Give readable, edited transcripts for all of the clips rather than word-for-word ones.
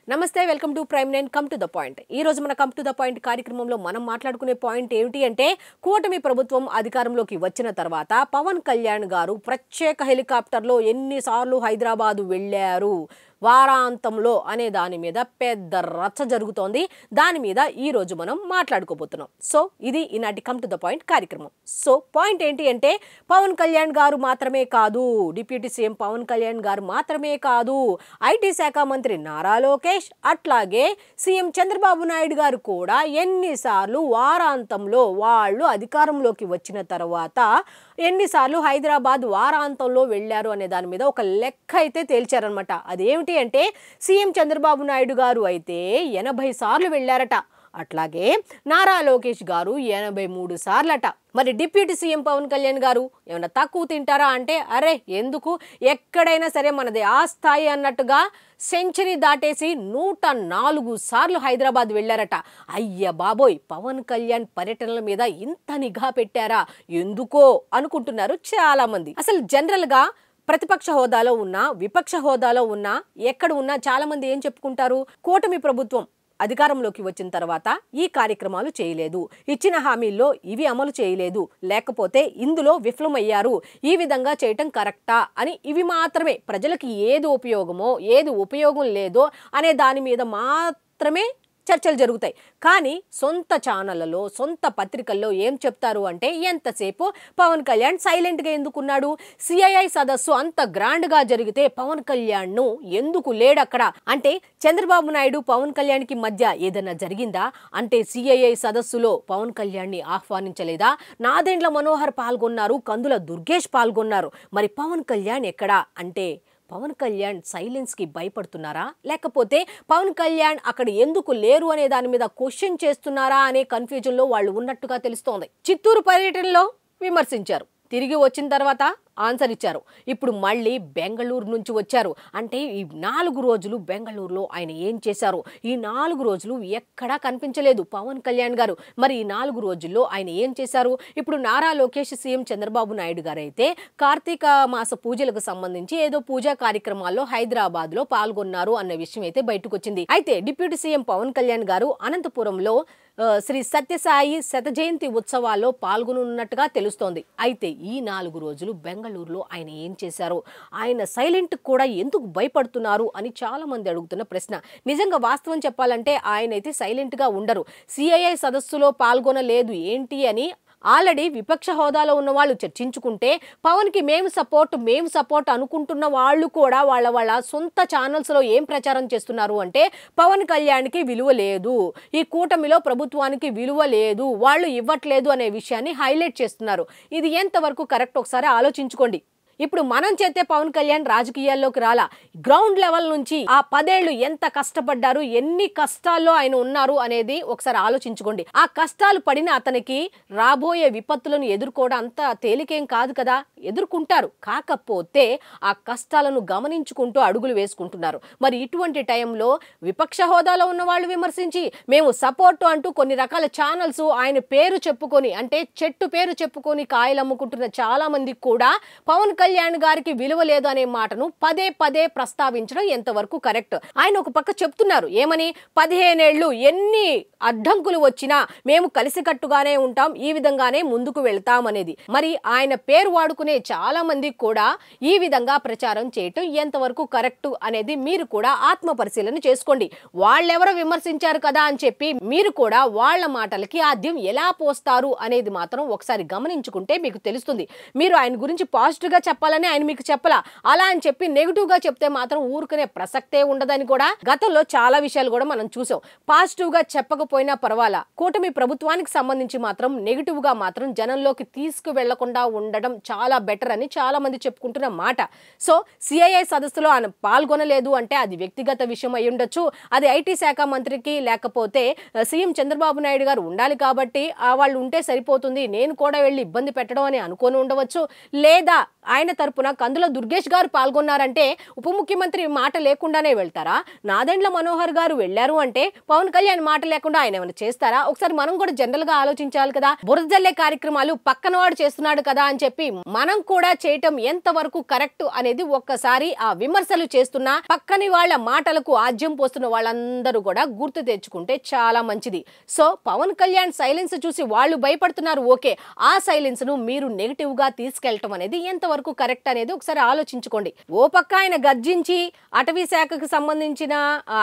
నమస్తే welcome to prime nine come to the point. ఈ రోజు మన కమ్ టు ద పాయింట్ కార్యక్రమంలో మనం మాట్లాడుకునే పాయింట్ ఏమిటి అంటే కూటమి ప్రభుత్వం అధికారంలోకి వచ్చిన తర్వాత పవన్ కళ్యాణ్ గారు ప్రత్యేక హెలికాప్టర్లో ఎన్నిసార్లు హైదరాబాద్ వెళ్ళారు వారాంతంలో అనే దాని మీద పెద్ద రచ్చ జరుగుతోంది. దాని మీద ఈ రోజు మనం మాట్లాడుకోబోతున్నాం. సో ఇది ఈనాటి కమ్ టు ద పాయింట్ కార్యక్రమం. సో పాయింట్ ఏంటి అంటే పవన్ కళ్యాణ్ గారు మాత్రమే కాదు, డిప్యూటీ సీఎం పవన్ కళ్యాణ్ గారు మాత్రమే కాదు, ఐటీ శాఖ మంత్రి నారా లోకేష్ అట్లాగే సీఎం చంద్రబాబు నాయుడు గారు కూడా ఎన్నిసార్లు వారాంతంలో వాళ్ళు అధికారంలోకి వచ్చిన తర్వాత ఎన్నిసార్లు హైదరాబాద్ వారాంతంలో వెళ్ళారు అనే దాని మీద ఒక లెక్క అయితే తేల్చారనమాట. అదేమిటి అంటే సీఎం చంద్రబాబు నాయుడు గారు అయితే 80 సార్లు వెళ్ళారట, అట్లాగే నారా లోకేష్ గారు 83 సార్లట. మరి డిప్యూటీ సీఎం పవన్ కళ్యాణ్ గారు ఏమైనా తక్కువ తింటారా అంటే అరే ఎందుకు, ఎక్కడైనా సరే మనది ఆ స్థాయి అన్నట్టుగా సెంచరీ దాటేసి 104 సార్లు హైదరాబాద్ వెళ్ళారట. అయ్య బాబోయ్, పవన్ కళ్యాణ్ పర్యటనల మీద ఇంత నిఘా పెట్టారా ఎందుకో అనుకుంటున్నారు చాలా మంది. అసలు జనరల్ గా ప్రతిపక్ష హోదాలో ఉన్నా విపక్ష హోదాలో ఉన్నా ఎక్కడ ఉన్నా చాలా మంది ఏం చెప్పుకుంటారు, కూటమి ప్రభుత్వం అధికారంలోకి వచ్చిన తర్వాత ఈ కార్యక్రమాలు చేయలేదు, ఇచ్చిన హామీల్లో ఇవి అమలు చేయలేదు, లేకపోతే ఇందులో విఫలమయ్యారు, ఈ విధంగా చేయటం కరెక్టా అని ఇవి మాత్రమే, ప్రజలకి ఏది ఉపయోగమో ఏది ఉపయోగం లేదో అనే దాని మీద మాత్రమే చర్చలు జరుగుతాయి. కానీ సొంత ఛానళ్లలో సొంత పత్రికల్లో ఏం చెప్తారు అంటే ఎంతసేపు పవన్ కళ్యాణ్ సైలెంట్గా ఎందుకున్నాడు, సిఐఐ సదస్సు అంత గ్రాండ్గా జరిగితే పవన్ కళ్యాణ్ను ఎందుకు లేడక్కడ అంటే చంద్రబాబు నాయుడు పవన్ కళ్యాణ్కి మధ్య ఏదైనా జరిగిందా అంటే సిఐఐ సదస్సులో పవన్ కళ్యాణ్ని ఆహ్వానించలేదా, నాదెండ్ల మనోహర్ పాల్గొన్నారు, కందుల దుర్గేష్ పాల్గొన్నారు, మరి పవన్ కళ్యాణ్ ఎక్కడా అంటే పవన్ కళ్యాణ్ సైలెన్స్కి భయపడుతున్నారా లేకపోతే పవన్ కళ్యాణ్ అక్కడ ఎందుకు లేరు అనే దాని మీద క్వశ్చన్ చేస్తున్నారా అనే కన్ఫ్యూజన్లో వాళ్ళు ఉన్నట్టుగా తెలుస్తోంది. చిత్తూరు పర్యటనలో విమర్శించారు, తిరిగి వచ్చిన తర్వాత ఆన్సర్ ఇచ్చారు, ఇప్పుడు మళ్ళీ బెంగళూరు నుంచి వచ్చారు. అంటే ఈ 4 రోజులు బెంగళూరులో ఆయన ఏం చేశారు, ఈ 4 రోజులు ఎక్కడా కనిపించలేదు పవన్ కళ్యాణ్ గారు. మరి ఈ 4 రోజుల్లో ఆయన ఏం చేశారు, ఇప్పుడు నారా లోకేష్ సీఎం చంద్రబాబు నాయుడు గారు అయితే కార్తీక మాస పూజలకు సంబంధించి ఏదో పూజా కార్యక్రమాల్లో హైదరాబాద్ లో పాల్గొన్నారు అన్న విషయం అయితే బయటకు వచ్చింది. అయితే డిప్యూటీ సీఎం పవన్ కళ్యాణ్ గారు అనంతపురంలో శ్రీ సత్యసాయి శత జయంతి ఉత్సవాల్లో పాల్గొనున్నట్టుగా తెలుస్తోంది. అయితే ఈ 4 రోజులు బెంగళూరులో ఆయన ఏం చేశారు, ఆయన సైలెంట్ కూడా ఎందుకు భయపడుతున్నారు అని చాలా మంది అడుగుతున్న ప్రశ్న. నిజంగా వాస్తవం చెప్పాలంటే ఆయన అయితే సైలెంట్ గా ఉండరు, సిఐఐ సదస్సులో పాల్గొనలేదు ఏంటి అని ఆల్రెడీ విపక్ష హోదాలో ఉన్న వాళ్ళు చర్చించుకుంటే పవన్కి మేము సపోర్ట్ అనుకుంటున్న వాళ్ళు కూడా వాళ్ళ సొంత ఛానల్స్లో ఏం ప్రచారం చేస్తున్నారు అంటే పవన్ కళ్యాణ్కి విలువ లేదు, ఈ కూటమిలో ప్రభుత్వానికి విలువ లేదు, వాళ్ళు ఇవ్వట్లేదు అనే విషయాన్ని హైలైట్ చేస్తున్నారు. ఇది ఎంతవరకు కరెక్ట్ ఒకసారి ఆలోచించుకోండి. ఇప్పుడు మనం చేస్తే పవన్ కళ్యాణ్ రాజకీయాల్లోకి రాలా, గ్రౌండ్ లెవెల్ నుంచి ఆ 10 ఏళ్లు ఎంత కష్టపడ్డారు, ఎన్ని కష్టాల్లో ఆయన ఉన్నారు అనేది ఒకసారి ఆలోచించుకోండి. ఆ కష్టాలు పడిన అతనికి రాబోయే విపత్తులను ఎదుర్కోవడం అంత తేలికేం కాదు కదా, ఎదుర్కొంటారు, కాకపోతే ఆ కష్టాలను గమనించుకుంటూ అడుగులు వేసుకుంటున్నారు. మరి ఇటువంటి టైంలో విపక్ష హోదాలో ఉన్న వాళ్ళు విమర్శించి మేము సపోర్ట్ అంటూ కొన్ని రకాల ఛానల్స్ ఆయన పేరు చెప్పుకొని అంటే చెట్టు పేరు చెప్పుకొని కాయలు అమ్ముకుంటున్న చాలా మంది కూడా పవన్ కళ్యాణ్ గారికి విలువ లేదు అనే మాటను పదే ప్రస్తావించడం ఎంతవరకు కరెక్ట్. ఆయన ఒక పక్క చెప్తున్నారు ఏమని, 15 ఏళ్లు ఎన్ని అడ్డంకులు వచ్చినా మేము కలిసికట్టుగానే ఉంటాం, ఈ విధంగానే ముందుకు వెళ్తాం అనేది. మరి ఆయన పేరు వాడుకునే చాలా మంది కూడా ఈ విధంగా ప్రచారం చేయటం ఎంతవరకు కరెక్ట్ అనేది మీరు కూడా ఆత్మ పరిశీలన చేసుకోండి. వాళ్ళెవరో విమర్శించారు కదా అని చెప్పి మీరు కూడా వాళ్ళ మాటలకి ఆద్యం ఎలా పోస్తారు అనేది మాత్రం ఒకసారి గమనించుకుంటే మీకు తెలుస్తుంది. మీరు ఆయన గురించి పాజిటివ్ గా చెప్పాలని ఆయన మీకు చెప్పలా, అలా అని చెప్పి నెగిటివ్ గా చెప్తే మాత్రం ఊరుకునే ప్రసక్తే ఉండదని కూడా గతంలో చాలా విషయాలు కూడా మనం చూసాం. పాజిటివ్ గా చెప్పకపోయినా పర్వాలా, కూటమి ప్రభుత్వానికి సంబంధించి మాత్రం నెగిటివ్ గా మాత్రం జనంలోకి తీసుకు వెళ్లకుండా ఉండడం చాలా బెటర్ అని చాలా మంది చెప్పుకుంటున్న మాట. సో సిఐఐ సదస్సులో ఆయన పాల్గొనలేదు అంటే అది వ్యక్తిగత విషయం అయి ఉండొచ్చు, అది ఐటీ శాఖ మంత్రికి లేకపోతే సీఎం చంద్రబాబు నాయుడు గారు ఉండాలి కాబట్టి వాళ్ళు ఉంటే సరిపోతుంది, నేను కూడా వెళ్ళి ఇబ్బంది పెట్టడం అని అనుకొని ఉండవచ్చు, లేదా ఆయన ఆయన తరపున కందుల దుర్గేష్ గారు పాల్గొన్నారంటే ఉప ముఖ్యమంత్రి మాట లేకుండానే వెళ్తారా? నాదెండ్ల మనోహర్ గారు వెళ్లారు అంటే పవన్ కళ్యాణ్ మాట లేకుండా ఆయన ఏమైనా చేస్తారా? ఒకసారి మనం కూడా జనరల్ గా ఆలోచించాలి కదా. బురద జల్లే కార్యక్రమాలు పక్కన వాడు చేస్తున్నాడు కదా అని చెప్పి మనం కూడా చేయటం ఎంత వరకు కరెక్ట్ అనేది ఒక్కసారి ఆ విమర్శలు చేస్తున్నా పక్కని వాళ్ళ మాటలకు ఆజ్యం పోస్తున్న వాళ్ళందరూ కూడా గుర్తు తెచ్చుకుంటే చాలా మంచిది. సో పవన్ కళ్యాణ్ సైలెన్స్ చూసి వాళ్ళు భయపడుతున్నారు, ఓకే. ఆ సైలెన్స్ ను మీరు నెగిటివ్ గా తీసుకెళ్లటం అనేది ఎంతవరకు కరెక్ట్ అనేది ఒకసారి ఆలోచించుకోండి. ఓ పక్క ఆయన గర్జించి అటవీ శాఖకు సంబంధించిన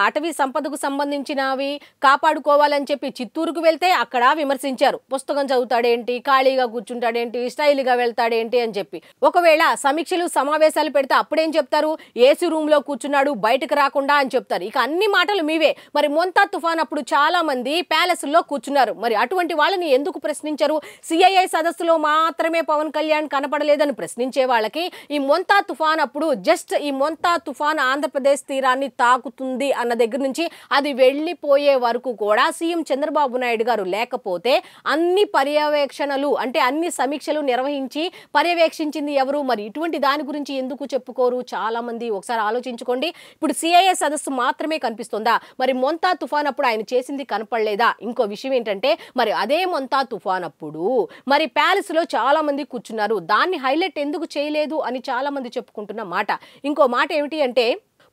అటవీ సంపదకు సంబంధించినవి కాపాడుకోవాలని చెప్పి చిత్తూరుకు వెళ్తే అక్కడ విమర్శించారు. పుస్తకం చదువుతాడేంటి, ఖాళీగా కూర్చుంటాడేంటి, స్టైల్ గా వెళ్తాడేంటి అని చెప్పి. ఒకవేళ సమీక్షలు సమావేశాలు పెడితే అప్పుడేం చెప్తారు? ఏసీ రూమ్ లో కూర్చున్నాడు, బయటకు రాకుండా అని చెప్తారు. ఇక అన్ని మాటలు మీవే. మరి మొంతా తుఫాన్ అప్పుడు చాలా మంది ప్యాలెస్ లో కూర్చున్నారు, మరి అటువంటి వాళ్ళని ఎందుకు ప్రశ్నించరు? సిఐఐ సదస్సులో మాత్రమే పవన్ కళ్యాణ్ కనపడలేదని ప్రశ్నించే వాళ్ళకి ఈ మొంతా తుఫాన్ అప్పుడు జస్ట్ ఈ మొంతా తుఫాన్ ఆంధ్రప్రదేశ్ తీరాన్ని తాకుతుంది అన్న దగ్గర నుంచి అది వెళ్లిపోయే వరకు కూడా సీఎం చంద్రబాబు నాయుడు గారు లేకపోతే అన్ని పర్యవేక్షణలు అంటే అన్ని సమీక్షలు నిర్వహించి పర్యవేక్షించింది ఎవరు? మరి ఇటువంటి దాని గురించి ఎందుకు చెప్పుకోరు చాలా మంది? ఒకసారి ఆలోచించుకోండి. ఇప్పుడు సిఐఏ సదస్సు మాత్రమే కనిపిస్తుందా? మరి మొంతా తుఫాన్ అప్పుడు ఆయన చేసింది కనపడలేదా? ఇంకో విషయం ఏంటంటే మరి అదే మొంతా తుఫాన్ అప్పుడు మరి ప్యాలెస్ లో చాలా మంది కూర్చున్నారు, దాన్ని హైలైట్ ఎందుకు చేయలేదు అని చాలా మంది చెప్పుకుంటున్న మాట. ఇంకో మాట ఏమిటి అంటే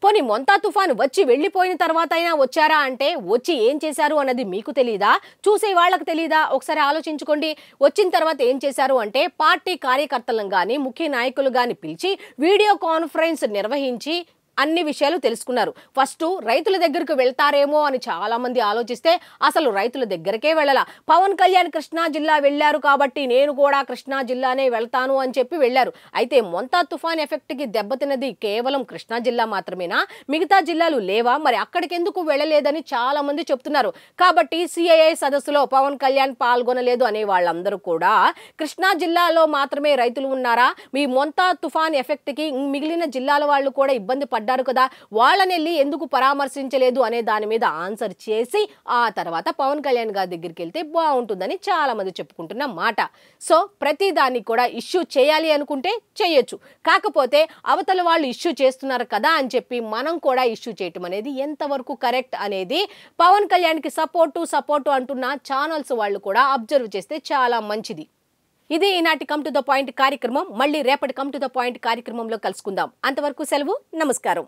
పోనీ మొంతా తుఫాను వచ్చి వెళ్లిపోయిన తర్వాత అయినా వచ్చారా అంటే వచ్చి ఏం చేశారు అన్నది మీకు తెలీదా? చూసే వాళ్ళకి తెలీదా? ఒకసారి ఆలోచించుకోండి. వచ్చిన తర్వాత ఏం చేశారు అంటే పార్టీ కార్యకర్తలను గాని ముఖ్య నాయకులు గాని పిలిచి వీడియో కాన్ఫరెన్స్ నిర్వహించి అన్ని విషయాలు తెలుసుకున్నారు. ఫస్ట్ రైతుల దగ్గరకు వెళ్తారేమో అని చాలా మంది ఆలోచిస్తే అసలు రైతుల దగ్గరకే వెళ్ళాల. పవన్ కళ్యాణ్ కృష్ణా జిల్లా వెళ్లారు కాబట్టి నేను కూడా కృష్ణా జిల్లానే వెళ్తాను అని చెప్పి వెళ్లారు. అయితే మొంతా తుఫాన్ ఎఫెక్ట్ కి దెబ్బతిన్నది కేవలం కృష్ణా జిల్లా మాత్రమేనా? మిగతా జిల్లాలు లేవా? మరి అక్కడికి ఎందుకు వెళ్ళలేదని చాలా మంది చెప్తున్నారు. కాబట్టి సిఐఐ సదస్సులో పవన్ కళ్యాణ్ పాల్గొనలేదు అనే వాళ్ళందరూ కూడా కృష్ణా జిల్లాలో మాత్రమే రైతులు ఉన్నారా? మీ మొంతా తుఫాన్ ఎఫెక్ట్ కి మిగిలిన జిల్లాల వాళ్ళు కూడా ఇబ్బంది పడ్డారు కదా, వాళ్ళని వెళ్ళి ఎందుకు పరామర్శించలేదు అనే దాని మీద ఆన్సర్ చేసి ఆ తర్వాత పవన్ కళ్యాణ్ గారి దగ్గరికి వెళ్తే బాగుంటుందని చాలా మంది చెప్పుకుంటున్న మాట. సో ప్రతి దాన్ని కూడా ఇష్యూ చేయాలి అనుకుంటే చేయొచ్చు, కాకపోతే అవతల వాళ్ళు ఇష్యూ చేస్తున్నారు కదా అని చెప్పి మనం కూడా ఇష్యూ చేయటం అనేది ఎంతవరకు కరెక్ట్ అనేది పవన్ కళ్యాణ్ కి సపోర్టు అంటున్న ఛానల్స్ వాళ్ళు కూడా అబ్జర్వ్ చేస్తే చాలా మంచిది. ఇది ఈనాటి కమ్ టు ద పాయింట్ కార్యక్రమం. మళ్ళీ రేపటి కమ్ టు ద పాయింట్ కార్యక్రమంలో కలుసుకుందాం. అంతవరకు సెలవు, నమస్కారం.